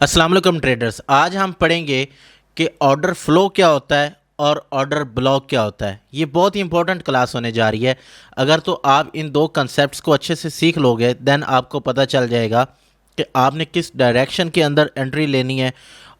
अस्सलाम वालेकुम ट्रेडर्स। आज हम पढ़ेंगे कि ऑर्डर फ्लो क्या होता है और ऑर्डर ब्लॉक क्या होता है। ये बहुत ही इंपॉर्टेंट क्लास होने जा रही है। अगर तो आप इन दो कंसेप्ट्स को अच्छे से सीख लोगे देन आपको पता चल जाएगा कि आपने किस डायरेक्शन के अंदर एंट्री लेनी है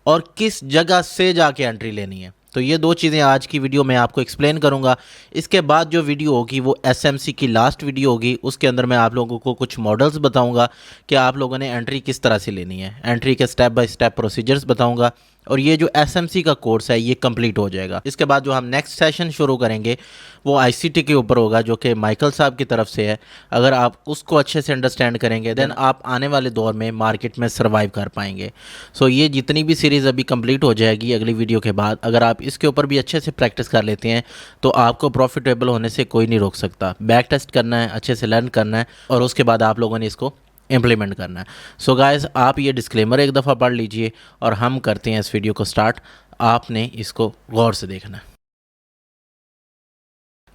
और किस जगह से जाके एंट्री लेनी है। तो ये दो चीज़ें आज की वीडियो में आपको एक्सप्लेन करूंगा। इसके बाद जो वीडियो होगी वो एसएमसी की लास्ट वीडियो होगी। उसके अंदर मैं आप लोगों को कुछ मॉडल्स बताऊंगा कि आप लोगों ने एंट्री किस तरह से लेनी है। एंट्री के स्टेप बाय स्टेप प्रोसीजर्स बताऊंगा और ये जो एसएमसी का कोर्स है ये कंप्लीट हो जाएगा। इसके बाद जो हम नेक्स्ट सेशन शुरू करेंगे वो आईसीटी के ऊपर होगा जो कि माइकल साहब की तरफ से है। अगर आप उसको अच्छे से अंडरस्टैंड करेंगे देन आप आने वाले दौर में मार्केट में सर्वाइव कर पाएंगे। सो ये जितनी भी सीरीज़ अभी कंप्लीट हो जाएगी अगली वीडियो के बाद, अगर आप इसके ऊपर भी अच्छे से प्रैक्टिस कर लेते हैं तो आपको प्रॉफिटेबल होने से कोई नहीं रोक सकता। बैक टेस्ट करना है, अच्छे से लर्न करना है और उसके बाद आप लोगों ने इसको इम्प्लीमेंट करना है। सो गाइस, आप ये डिस्क्लेमर एक दफ़ा पढ़ लीजिए और हम करते हैं इस वीडियो को स्टार्ट। आपने इसको गौर से देखना है।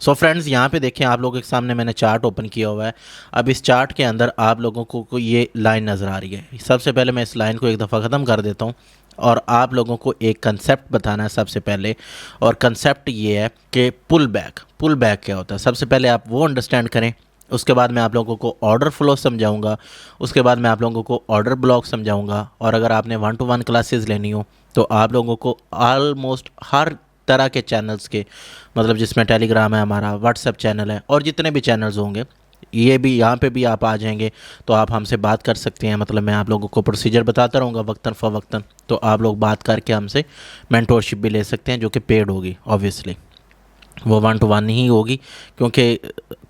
सो फ्रेंड्स, यहाँ पे देखें, आप लोगों के सामने मैंने चार्ट ओपन किया हुआ है। अब इस चार्ट के अंदर आप लोगों को ये लाइन नज़र आ रही है। सबसे पहले मैं इस लाइन को एक दफ़ा ख़त्म कर देता हूँ और आप लोगों को एक कंसेप्ट बताना है सबसे पहले। और कंसेप्ट ये है कि पुल बैक क्या होता है। सबसे पहले आप वो अंडरस्टैंड करें। उसके बाद मैं आप लोगों को ऑर्डर फ्लो समझाऊंगा। उसके बाद मैं आप लोगों को ऑर्डर ब्लॉक समझाऊंगा। और अगर आपने 1-to-1 क्लासेस लेनी हो तो आप लोगों को ऑलमोस्ट हर तरह के चैनल्स के, मतलब जिसमें टेलीग्राम है, हमारा व्हाट्सएप चैनल है और जितने भी चैनल्स होंगे, ये भी यहाँ पे भी आप आ जाएंगे तो आप हमसे बात कर सकते हैं। मतलब मैं आप लोगों को प्रोसीजर बताता रहूँगा वक्तन फ़वक्तन, तो आप लोग बात करके हमसे मेंटोरशिप भी ले सकते हैं जो कि पेड होगी। ऑब्वियसली वो 1-to-1 ही होगी क्योंकि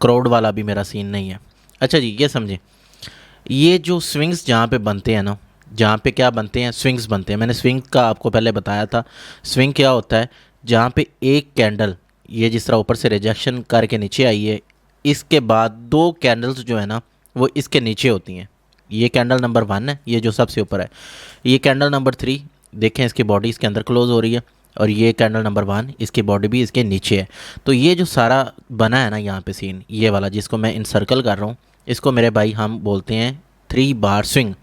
क्राउड वाला भी मेरा सीन नहीं है। अच्छा जी, ये समझें, ये जो स्विंग्स जहाँ पे बनते हैं ना, जहाँ पे क्या बनते हैं, स्विंग्स बनते हैं। मैंने स्विंग का आपको पहले बताया था। स्विंग क्या होता है, जहाँ पे एक कैंडल, ये जिस तरह ऊपर से रिजेक्शन करके नीचे आई है, इसके बाद दो कैंडल्स जो है ना वो इसके नीचे होती हैं। ये कैंडल नंबर 1 है, ये जो सबसे ऊपर है। ये कैंडल नंबर 3, देखें इसकी बॉडी इसके अंदर क्लोज हो रही है। और ये कैंडल नंबर 1, इसकी बॉडी भी इसके नीचे है। तो ये जो सारा बना है ना यहाँ पे सीन, ये वाला जिसको मैं इन सर्कल कर रहा हूँ, इसको मेरे भाई हम बोलते हैं 3 बार स्विंग।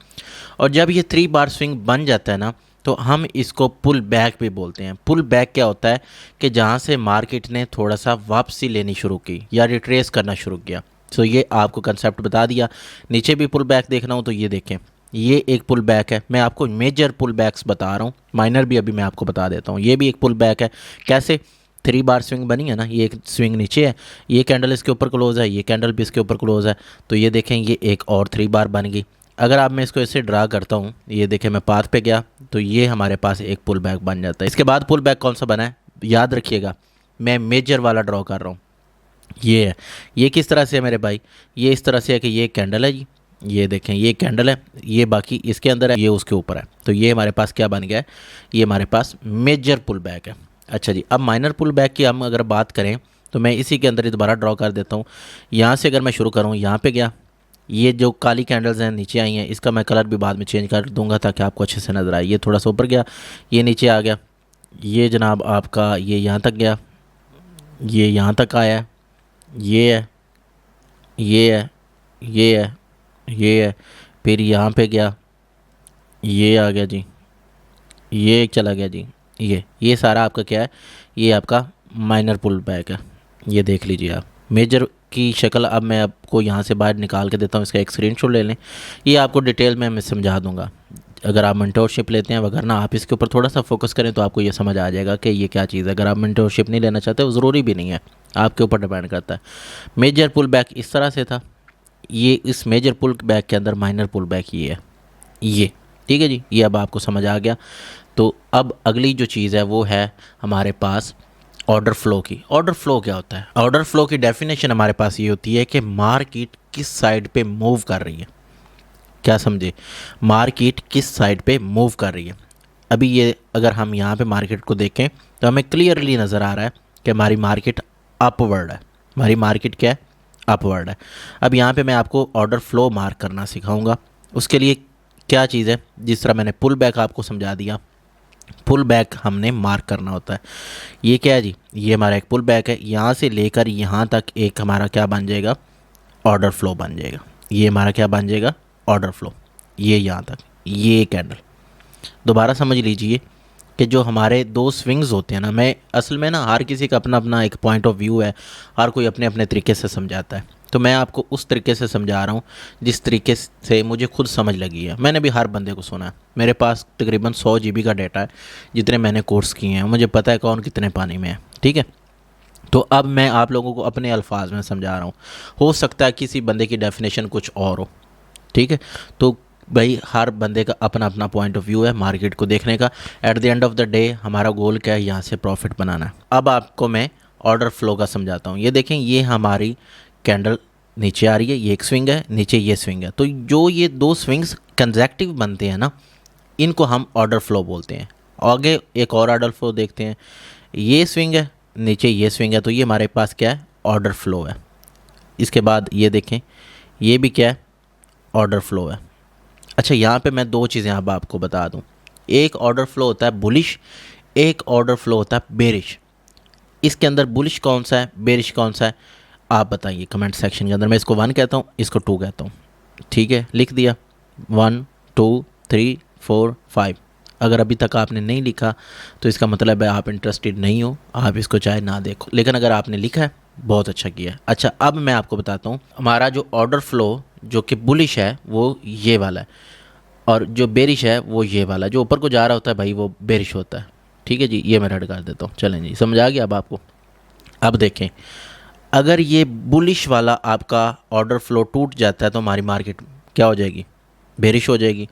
और जब ये 3 बार स्विंग बन जाता है ना तो हम इसको पुल बैक भी बोलते हैं। पुल बैक क्या होता है कि जहाँ से मार्केट ने थोड़ा सा वापसी लेनी शुरू की या रिट्रेस करना शुरू किया। सो ये आपको कंसेप्ट बता दिया। नीचे भी पुल बैक देखना हो तो ये देखें, ये एक पुल बैक है। मैं आपको मेजर पुल बैक्स बता रहा हूँ, माइनर भी अभी मैं आपको बता देता हूँ। ये भी एक पुल बैक है। कैसे? 3 बार स्विंग बनी है ना, ये एक स्विंग नीचे है, ये कैंडल इसके ऊपर क्लोज है, ये कैंडल भी इसके ऊपर क्लोज है, तो ये देखें ये एक और 3 बार बन गई। अगर आप मैं इसको ऐसे ड्रा करता हूँ, ये देखें मैं पाथ पे गया तो ये हमारे पास एक पुल बैक बन जाता है। इसके बाद पुल बैक कौन सा बना है याद रखिएगा, मैं मेजर वाला ड्रॉ कर रहा हूँ। ये है। ये किस तरह से है मेरे भाई, ये इस तरह से है कि ये कैंडल है जी, ये देखें ये कैंडल है, ये बाकी इसके अंदर है, ये उसके ऊपर है। तो ये हमारे पास क्या बन गया है, ये हमारे पास मेजर पुल बैक है। अच्छा जी, अब माइनर पुल बैक की हम अगर बात करें तो मैं इसी के अंदर ही दोबारा ड्रॉ कर देता हूँ। यहाँ से अगर मैं शुरू करूँ, यहाँ पे गया, ये जो काली कैंडल्स हैं नीचे आई हैं, इसका मैं कलर भी बाद में चेंज कर दूंगा ताकि आपको अच्छे से नज़र आए। ये थोड़ा सा ऊपर गया, ये नीचे आ गया, ये जनाब आपका ये यहाँ तक गया, ये यहाँ तक आया, ये है, ये है, ये है, ये है, फिर यहाँ पे गया, ये आ गया जी, ये चला गया जी। ये सारा आपका क्या है, ये आपका माइनर पुल बैक है। ये देख लीजिए आप मेजर की शक्ल। अब मैं आपको यहाँ से बाहर निकाल के देता हूँ, इसका एक स्क्रीनशॉट ले लें। ये आपको डिटेल में मैं समझा दूँगा अगर आप मेंटोरशिप लेते हैं। वगैरह आप इसके ऊपर थोड़ा सा फोकस करें तो आपको ये समझ आ जाएगा कि ये क्या चीज़ है। अगर आप मेंटोरशिप नहीं लेना चाहते, वो ज़रूरी भी नहीं है, आपके ऊपर डिपेंड करता है। मेजर पुल बैक इस तरह से था। ये इस मेजर पुल बैक के अंदर माइनर पुल बैक ये है, ये ठीक है जी। ये अब आपको समझ आ गया। तो अब अगली जो चीज़ है वो है हमारे पास ऑर्डर फ्लो की। ऑर्डर फ्लो क्या होता है? ऑर्डर फ्लो की डेफिनेशन हमारे पास ये होती है कि मार्केट किस साइड पे मूव कर रही है। क्या समझे? मार्केट किस साइड पे मूव कर रही है। अभी ये अगर हम यहाँ पे मार्केट को देखें तो हमें क्लियरली नज़र आ रहा है कि हमारी मार्केट अपवर्ड है। हमारी मार्केट क्या है? अपवर्ड है। अब यहाँ पे मैं आपको ऑर्डर फ्लो मार्क करना सिखाऊंगा। उसके लिए क्या चीज़ है, जिस तरह मैंने पुल बैक आपको समझा दिया, पुल बैक हमने मार्क करना होता है। ये क्या है जी, ये हमारा एक पुल बैक है। यहाँ से लेकर यहाँ तक एक हमारा क्या बन जाएगा, ऑर्डर फ्लो बन जाएगा। ये हमारा क्या बन जाएगा, ऑर्डर फ्लो। ये यहाँ तक, ये कैंडल, दोबारा समझ लीजिए कि जो हमारे दो स्विंग्स होते हैं ना, मैं असल में ना हर किसी का अपना अपना एक पॉइंट ऑफ व्यू है, हर कोई अपने अपने तरीके से समझाता है, तो मैं आपको उस तरीके से समझा रहा हूँ जिस तरीके से मुझे खुद समझ लगी है। मैंने भी हर बंदे को सुना है, मेरे पास तकरीबन 100 GB का डाटा है जितने मैंने कोर्स किए हैं, मुझे पता है कौन कितने पानी में है, ठीक है। तो अब मैं आप लोगों को अपने अल्फाज में समझा रहा हूँ, हो सकता है किसी बंदे की डेफिनेशन कुछ और हो, ठीक है। तो भाई हर बंदे का अपना अपना पॉइंट ऑफ व्यू है मार्केट को देखने का। At the end of the day हमारा गोल क्या है, यहाँ से प्रॉफिट बनाना है। अब आपको मैं ऑर्डर फ्लो का समझाता हूँ। ये देखें, ये हमारी कैंडल नीचे आ रही है, ये एक स्विंग है, नीचे ये स्विंग है। तो जो ये दो स्विंग्स कंसेक्टिव बनते हैं ना, इनको हम ऑर्डर फ्लो बोलते हैं। आगे एक और ऑर्डर फ्लो देखते हैं, ये स्विंग है, नीचे ये स्विंग है, तो ये हमारे पास क्या है, ऑर्डर फ्लो है। इसके बाद ये देखें, ये भी क्या है, ऑर्डर फ्लो है। अच्छा, यहाँ पे मैं दो चीज़ें अब आपको बता दूँ। एक ऑर्डर फ्लो होता है बुलिश, एक ऑर्डर फ्लो होता है बेरिश। इसके अंदर बुलिश कौन सा है, बेरिश कौन सा है, आप बताइए कमेंट सेक्शन के अंदर। मैं इसको 1 कहता हूँ, इसको 2 कहता हूँ, ठीक है। लिख दिया 1 2 3 4 5। अगर अभी तक आपने नहीं लिखा तो इसका मतलब है आप इंटरेस्टेड नहीं हो, आप इसको चाहे ना देखो, लेकिन अगर आपने लिखा है बहुत अच्छा किया है। अच्छा, अब मैं आपको बताता हूँ हमारा जो ऑर्डर फ्लो जो कि बुलिश है वो ये वाला है, और जो बेरिश है वो ये वाला, जो ऊपर को जा रहा होता है भाई वो बेरिश होता है, ठीक है जी। ये मैं रेड कर देता हूँ, चलें जी, समझ आ गया अब आपको। अब देखें, अगर ये बुलिश वाला आपका ऑर्डर फ्लो टूट जाता है तो हमारी मार्केट क्या हो जाएगी, बेरिश हो जाएगी।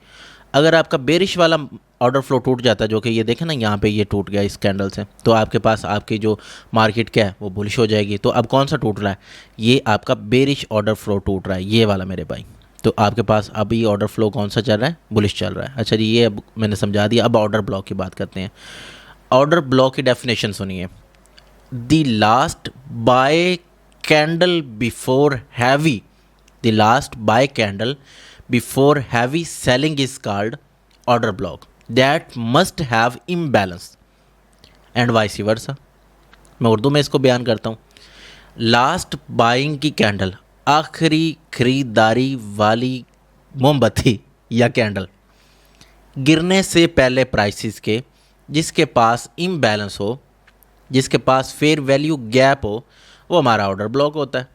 अगर आपका बेरिश वाला ऑर्डर फ्लो टूट जाता है, जो कि ये देखें ना यहाँ पे ये टूट गया इस कैंडल से, तो आपके पास आपकी जो मार्केट क्या है वो बुलिश हो जाएगी। तो अब कौन सा टूट रहा है, ये आपका बेरिश ऑर्डर फ्लो टूट रहा है, ये वाला मेरे भाई। तो आपके पास अभी ऑर्डर फ्लो कौन सा चल रहा है, बुलिश चल रहा है। अच्छा जी, ये अब मैंने समझा दिया। अब ऑर्डर ब्लॉक की बात करते हैं। ऑर्डर ब्लॉक की डेफिनेशन सुनिए, the last bye candle before heavy, the last bye candle before heavy selling is called order block that must have imbalance and vice versa. मैं उर्दू में इसको बयान करता हूँ। लास्ट बाइंग की कैंडल, आखिरी खरीदारी वाली मोमबत्ती या कैंडल, गिरने से पहले प्राइसेस के, जिसके पास इम्बैलेंस हो, जिसके पास फेयर वैल्यू गैप हो, वो हमारा ऑर्डर ब्लॉक होता है।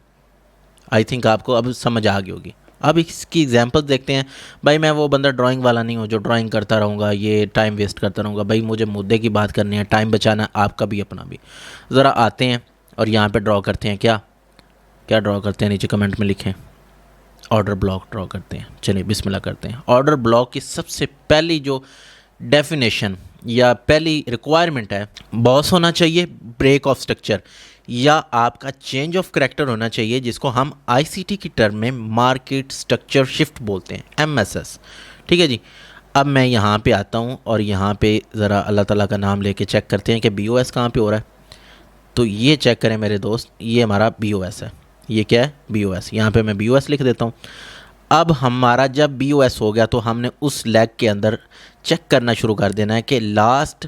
आई थिंक आपको अब समझ आ गई होगी। अब इसकी एग्जांपल देखते हैं। भाई मैं वो बंदा ड्राइंग वाला नहीं हूँ जो ड्राइंग करता रहूँगा, ये टाइम वेस्ट करता रहूँगा। भाई मुझे मुद्दे की बात करनी है, टाइम बचाना, आपका भी अपना भी। ज़रा आते हैं और यहाँ पे ड्रॉ करते हैं। क्या क्या ड्रॉ करते हैं, नीचे कमेंट में लिखें। ऑर्डर ब्लॉक ड्रॉ करते हैं। चलिए बिस्मिल्लाह करते हैं। ऑर्डर ब्लॉक की सबसे पहली जो डेफिनेशन या पहली रिक्वायरमेंट है, बॉस होना चाहिए, ब्रेक ऑफ स्ट्रक्चर, या आपका चेंज ऑफ करेक्टर होना चाहिए, जिसको हम आईसीटी की टर्म में मार्केट स्ट्रक्चर शिफ्ट बोलते हैं, एमएसएस, ठीक है जी। अब मैं यहाँ पे आता हूँ और यहाँ पे ज़रा अल्लाह ताला का नाम लेके चेक करते हैं कि बीओएस कहाँ पे हो रहा है। तो ये चेक करें मेरे दोस्त, ये हमारा बीओएस है। ये क्या है, बीओएस। यहाँ पे मैं बीओएस लिख देता हूँ। अब हमारा जब बीओएस हो गया तो हमने उस लेग के अंदर चेक करना शुरू कर देना है कि लास्ट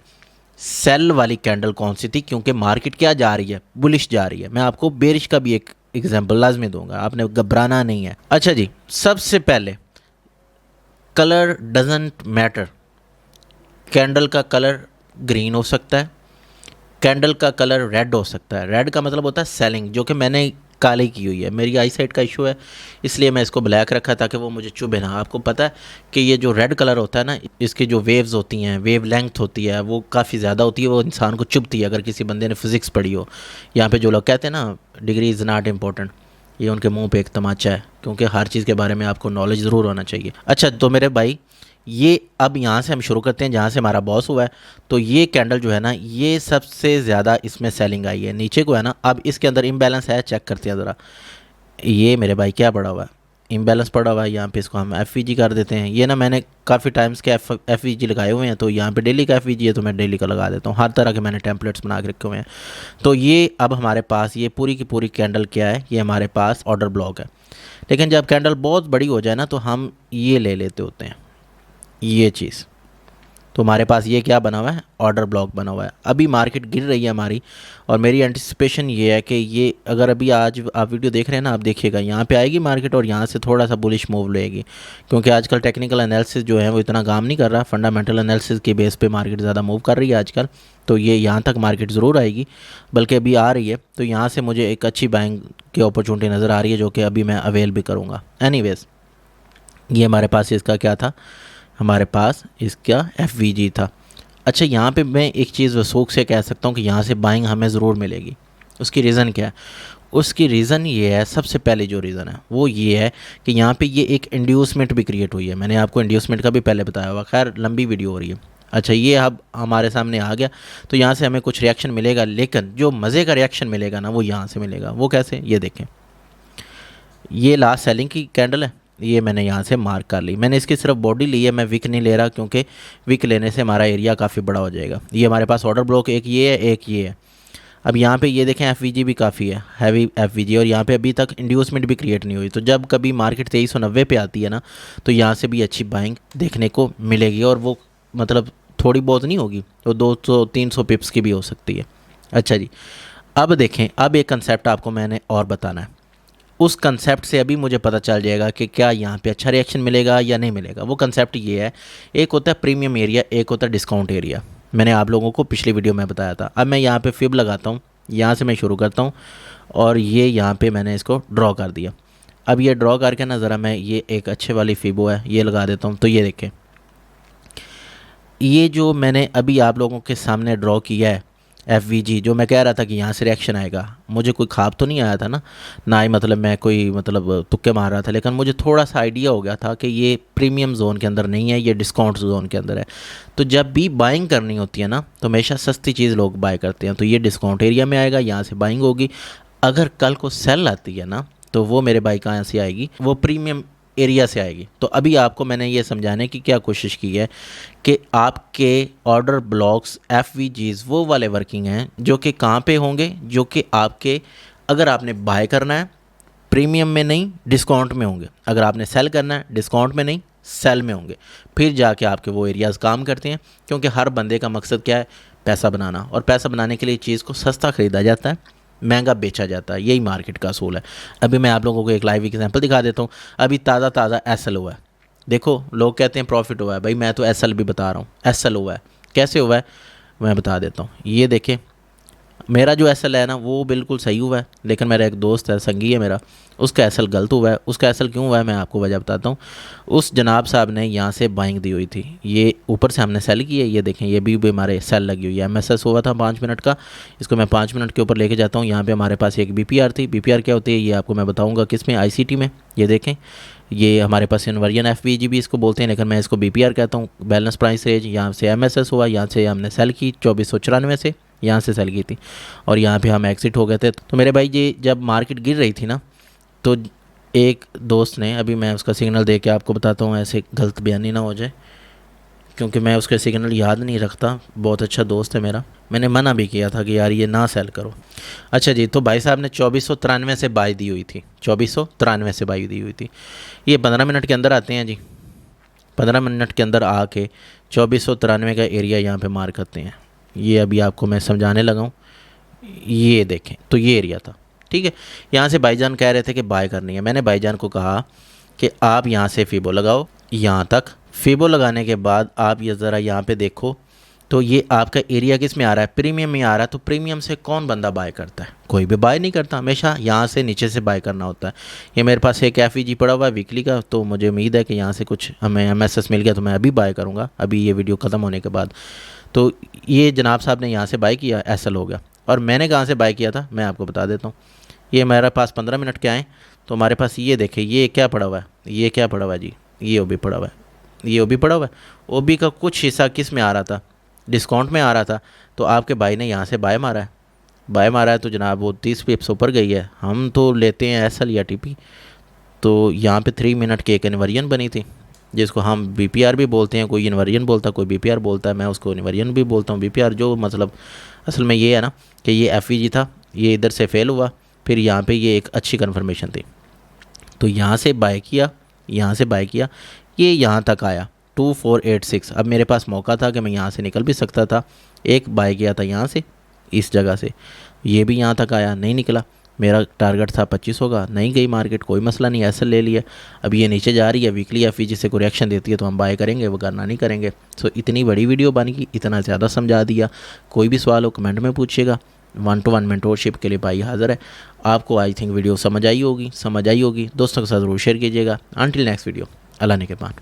सेल वाली कैंडल कौन सी थी, क्योंकि मार्केट क्या जा रही है, बुलिश जा रही है। मैं आपको बेरिश का भी एक एग्जांपल लाजमी दूंगा, आपने घबराना नहीं है। अच्छा जी, सबसे पहले कलर डजंट मैटर। कैंडल का कलर ग्रीन हो सकता है, कैंडल का कलर रेड हो सकता है। रेड का मतलब होता है सेलिंग, जो कि मैंने काली की हुई है। मेरी आई साइट का इशू है, इसलिए मैं इसको ब्लैक रखा ताकि वो मुझे चुभे ना। आपको पता है कि ये जो रेड कलर होता है ना, इसकी जो वेव्स होती हैं, वेव लेंथ होती है, वो काफ़ी ज़्यादा होती है, वो इंसान को चुभती है। अगर किसी बंदे ने फिज़िक्स पढ़ी हो, यहाँ पे जो लोग कहते हैं ना डिग्री इज़ नॉट इम्पोर्टेंट, ये उनके मुंह पे एक तमाचा है, क्योंकि हर चीज़ के बारे में आपको नॉलेज ज़रूर होना चाहिए। अच्छा, तो मेरे भाई ये अब यहाँ से हम शुरू करते हैं जहाँ से हमारा बॉस हुआ है। तो ये कैंडल जो है ना, ये सबसे ज़्यादा इसमें सेलिंग आई है, नीचे को है ना। अब इसके अंदर इम्बैलेंस है, चेक करते हैं ज़रा। ये मेरे भाई क्या पड़ा हुआ है, इम्बैलेंस पड़ा हुआ है। यहाँ पे इसको हम एफ कर देते हैं। ये ना मैंने काफ़ी टाइम्स के एफ लगाए हुए हैं, तो यहाँ पे डेली का एफ है तो मैं डेली का लगा देता हूँ। हर तरह के मैंने टेम्पलेट्स बना के रखे हुए हैं। तो ये अब हमारे पास ये पूरी की पूरी कैंडल क्या है, ये हमारे पास ऑर्डर ब्लॉक है। लेकिन जब कैंडल बहुत बड़ी हो जाए ना, तो हम ये ले लेते होते हैं, ये चीज़। तो हमारे पास ये क्या बना हुआ है, ऑर्डर ब्लॉक बना हुआ है। अभी मार्केट गिर रही है हमारी, और मेरी एंटिसिपेशन ये है कि ये अगर अभी आज आप वीडियो देख रहे हैं ना, आप देखिएगा यहाँ पे आएगी मार्केट और यहाँ से थोड़ा सा बुलिश मूव लेगी, क्योंकि आजकल टेक्निकल एनालिसिस जो है वो इतना काम नहीं कर रहा, फंडामेंटल एनालिसिस के बेस पे मार्केट ज़्यादा मूव कर रही है आजकल। तो ये यहाँ तक मार्केट ज़रूर आएगी, बल्कि अभी आ रही है। तो यहाँ से मुझे एक अच्छी बाइंग की अपॉर्चुनिटी नज़र आ रही है, जो कि अभी मैं अवेल भी करूँगा। एनीवेज़, ये हमारे पास इसका क्या था, हमारे पास इसका FVG था। अच्छा, यहाँ पे मैं एक चीज़ वसूख से कह सकता हूँ कि यहाँ से बाइंग हमें ज़रूर मिलेगी। उसकी रीज़न क्या है? उसकी रीज़न ये है, सबसे पहले जो रीज़न है वो ये है कि यहाँ पे ये एक इंड्यूसमेंट भी क्रिएट हुई है। मैंने आपको इंड्यूसमेंट का भी पहले बताया हुआ, खैर लंबी वीडियो हो रही है। अच्छा, ये अब हमारे सामने आ गया, तो यहाँ से हमें कुछ रिएक्शन मिलेगा, लेकिन जो मज़े का रिएक्शन मिलेगा ना वो यहाँ से मिलेगा। वो कैसे, ये देखें, ये लास्ट सेलिंग की कैंडल है, ये मैंने यहाँ से मार्क कर ली। मैंने इसकी सिर्फ बॉडी ली है, मैं विक नहीं ले रहा, क्योंकि विक लेने से हमारा एरिया काफ़ी बड़ा हो जाएगा। ये हमारे पास ऑर्डर ब्लॉक एक ये है, एक ये है। अब यहाँ पे ये देखें, FVG भी काफ़ी है, हैवी FVG, और यहाँ पे अभी तक इंड्यूसमेंट भी क्रिएट नहीं हुई। तो जब कभी मार्केट 2390 पे आती है ना, तो यहाँ से भी अच्छी बाइंग देखने को मिलेगी, और वो मतलब थोड़ी बहुत नहीं होगी, तो 200-300 पिप्स की भी हो सकती है। अच्छा जी, अब देखें, अब एक कंसेप्ट आपको मैंने और बताना है। उस कंसेप्ट से अभी मुझे पता चल जाएगा कि क्या यहाँ पे अच्छा रिएक्शन मिलेगा या नहीं मिलेगा। वो कंसेप्ट ये है, एक होता है प्रीमियम एरिया, एक होता है डिस्काउंट एरिया। मैंने आप लोगों को पिछली वीडियो में बताया था। अब मैं यहाँ पे फिब लगाता हूँ, यहाँ से मैं शुरू करता हूँ, और ये यहाँ पे मैंने इसको ड्रॉ कर दिया। अब ये ड्रॉ करके ना ज़रा मैं ये एक अच्छे वाली फिबो है ये लगा देता हूँ। तो ये देखें, ये जो मैंने अभी आप लोगों के सामने ड्रॉ किया है FVG, जो मैं कह रहा था कि यहाँ से रिएक्शन आएगा, मुझे कोई ख्वाब तो नहीं आया था ना ही मतलब मैं कोई मतलब तुक्के मार रहा था, लेकिन मुझे थोड़ा सा आइडिया हो गया था कि ये प्रीमियम जोन के अंदर नहीं है, ये डिस्काउंट जोन के अंदर है। तो जब भी बाइंग करनी होती है ना, तो हमेशा सस्ती चीज़ लोग बाय करते हैं। तो ये डिस्काउंट एरिया में आएगा, यहाँ से बाइंग होगी। अगर कल को सेल आती है ना, तो वो मेरे भाई कहाँ से आएगी, वो प्रीमियम एरिया से आएगी। तो अभी आपको मैंने ये समझाने की क्या कोशिश की है कि आपके ऑर्डर ब्लॉक्स FVGs वो वाले वर्किंग हैं जो कि कहाँ पे होंगे, जो कि आपके अगर आपने बाय करना है प्रीमियम में नहीं डिस्काउंट में होंगे, अगर आपने सेल करना है डिस्काउंट में नहीं सेल में होंगे। फिर जाके आपके वो एरियाज़ काम करते हैं, क्योंकि हर बंदे का मकसद क्या है, पैसा बनाना, और पैसा बनाने के लिए चीज़ को सस्ता ख़रीदा जाता है, महंगा बेचा जाता है। यही मार्केट का असूल है। अभी मैं आप लोगों को एक लाइव एग्जांपल दिखा देता हूँ। अभी ताज़ा SL हुआ है, देखो लोग कहते हैं प्रॉफिट हुआ है, भाई मैं तो SL भी बता रहा हूँ। SL हुआ है, कैसे हुआ है मैं बता देता हूँ। ये देखें, मेरा जो SL है ना वो बिल्कुल सही हुआ है, लेकिन मेरा एक दोस्त है, संगी है मेरा, उसका SL गलत हुआ है। उसका SL क्यों हुआ है मैं आपको वजह बताता हूँ। उस जनाब साहब ने यहाँ से बाइंग दी हुई थी, ये ऊपर से हमने सेल की है, ये देखें ये भी हमारे सेल लगी हुई है। MSS हुआ था 5 मिनट का, इसको मैं 5 मिनट के ऊपर लेके जाता हूँ। यहाँ पे हमारे पास एक BPR थी। BPR क्या होती है ये आपको मैं बताऊँगा किस में, ICT में। ये देखें, ये हमारे पास इन्वर्जन FVG भी इसको बोलते हैं, लेकिन मैं इसको BPR कहता हूँ, बैलेंस प्राइस रेंज। यहाँ से MSS हुआ, यहाँ से हमने सेल की 2494 से, यहाँ से सेल की थी, और यहाँ पे हम एग्ज़िट हो गए थे। तो मेरे भाई जी जब मार्केट गिर रही थी ना, तो एक दोस्त ने, अभी मैं उसका सिग्नल दे के आपको बताता हूँ, ऐसे गलत बयानी ना हो जाए, क्योंकि मैं उसके सिग्नल याद नहीं रखता। बहुत अच्छा दोस्त है मेरा, मैंने मना भी किया था कि यार ये ना सेल करो। अच्छा जी, तो भाई साहब ने 2493 से बाई दी हुई थी, 2493 से बाई दी हुई थी। ये 15 मिनट के अंदर आते हैं जी, 15 मिनट के अंदर आके 2493 का एरिया यहाँ पे मार करते हैं। ये अभी आपको मैं समझाने लगा हूँ। ये देखें, तो ये एरिया था, ठीक है। यहाँ से भाईजान कह रहे थे कि बाय करनी है। मैंने भाईजान को कहा कि आप यहाँ से फिबो लगाओ, यहाँ तक फिबो लगाने के बाद आप ये ज़रा यहाँ पे देखो, तो ये आपका एरिया किस में आ रहा है, प्रीमियम में आ रहा है। तो प्रीमियम से कौन बंदा बाय करता है, कोई भी बाय नहीं करता, हमेशा यहाँ से नीचे से बाय करना होता है। ये मेरे पास एक FVG पड़ा हुआ है वीकली का, तो मुझे उम्मीद है कि यहाँ से कुछ हमें MSS मिल गया, तो मैं अभी बाय करूँगा अभी ये वीडियो ख़त्म होने के बाद। तो ये जनाब साहब ने यहाँ से बाय किया, SL हो गया। और मैंने कहाँ से बाय किया था मैं आपको बता देता हूँ। ये मेरे पास 15 मिनट के आए, तो हमारे पास ये देखे, ये क्या पड़ा हुआ है, ये क्या पड़ा हुआ है जी, ये OB पड़ा हुआ है, ये OB पड़ा हुआ है। OB का कुछ हिस्सा किस में आ रहा था, डिस्काउंट में आ रहा था। तो आपके भाई ने यहाँ से बाय मारा है, बाय मारा है, तो जनाब वो 30 पिप्स ऊपर गई है। हम तो लेते हैं SL या TP। तो यहाँ पे 3 मिनट की एक इन्वर्जन बनी थी, जिसको हम BPR भी बोलते हैं, कोई इन्वर्जन बोलता है, कोई BPR बोलता है, मैं उसको इन्वर्जन भी बोलता हूँ, BPR। जो मतलब असल में ये है ना कि ये FVG था, ये इधर से फेल हुआ, फिर यहाँ पे ये एक अच्छी कन्फर्मेशन थी, तो यहाँ से बाय किया, यहाँ से बाय किया, ये यहाँ तक आया, 2486। अब मेरे पास मौका था कि मैं यहाँ से निकल भी सकता था। एक बाय गया था यहाँ से, इस जगह से, ये भी यहाँ तक आया, नहीं निकला। मेरा टारगेट था 25 होगा, नहीं गई मार्केट, कोई मसला नहीं, ऐसे ले लिया। अब ये नीचे जा रही है, वीकली एफ से कोई रिएक्शन देती है तो हम बाय करेंगे, वो करना नहीं करेंगे। सो इतनी बड़ी वीडियो बन गई, इतना ज़्यादा समझा दिया। कोई भी सवाल हो कमेंट में पूछिएगा। 1-to-1 मेंटोरशिप के लिए भाई हाज़िर है। आपको आई थिंक वीडियो समझ आई होगी, दोस्तों के साथ ज़रूर शेयर कीजिएगा। अंटिल नेक्स्ट वीडियो, अल्लाह ने के पान।